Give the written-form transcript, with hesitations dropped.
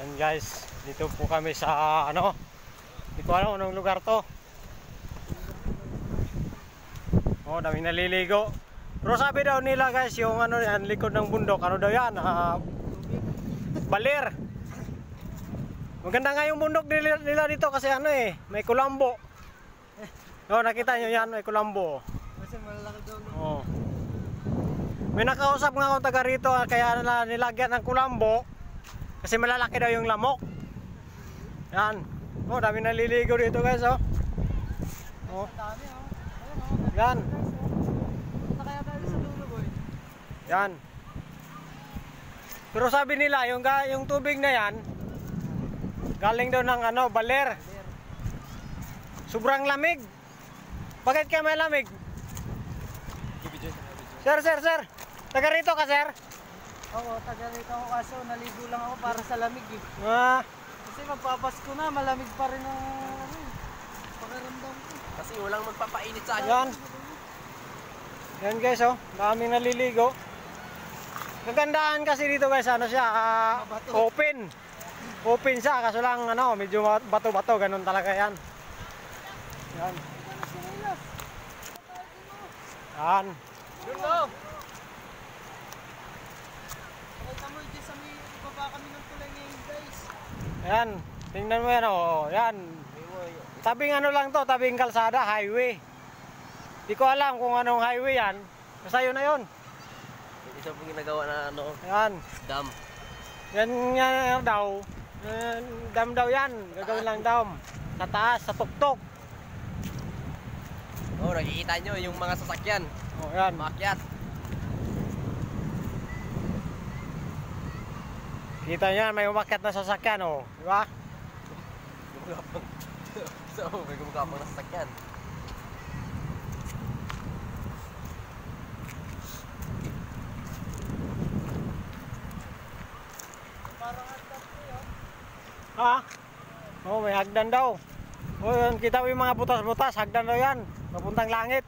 Yan guys, dito po kami sa ano, hindi ko alam anong lugar to. Oh, daming naliligo. Pero sabi daw nila guys, yung ano yan, likod ng bundok, ano daw yan, baler. Maganda nga yung bundok nila dito kasi ano eh, may kulambo. Oh, nakita nyo yan, may kulambo. Kasi malalaki daw. Oh. May nakausap nga ako taga rito, kaya nilagyan ng kulambo. Kasi malalaki daw yung lamok. Yan. Oh, dami naliligo dito guys, oh. Oh. Dami, oh. Ayan, oh. Yan. Punta kaya tayo sa dulo, boy. Yan. Pero sabi nila, yung tubig na yan, galing daw ng ano, baler. Sobrang lamig. Bakit kaya may lamig? Sir. Taga rito ka, sir? Oo, taga rito ako kaso naligo lang ako para sa lamig eh. Kasi magpapasko na, malamig pa rin ang ano, pakiramdam ko. Kasi walang magpapainit sa akin. Yan. Yan guys, oh. Daming naliligo. Kagandaan kasi dito guys, ano siya, open. Open siya, kaso lang ano, medyo bato-bato, ganun talaga yan. Yan. Yan. Dulo! Pakita mo dyan sa may ibaba kami ng tulay ngayon guys. Yan. Tingnan mo yan, oh. Yan. Tabing ano lang to, tabing kalsada, highway. Di ko alam kung anong highway yan. Basta yun na yun. Isa pong ginagawa na ano, Yan. dam. Yan daw. Dam daw yan. Gagawin lang dam. Sa taas, sa tuktok. Oh, nakikita nyo yung mga sasakyan. Oh, yan. Makyat. Kita niyo, may umakyat na sasakyan, oh. Di ba? Gumagapang. So, may gumagapang na sasakyan. Parang hagdan ko yun. Ha? Oh, may hagdan daw. Oh, yan, kita mo yung mga butas-butas, hagdan daw yan. Papuntang langit.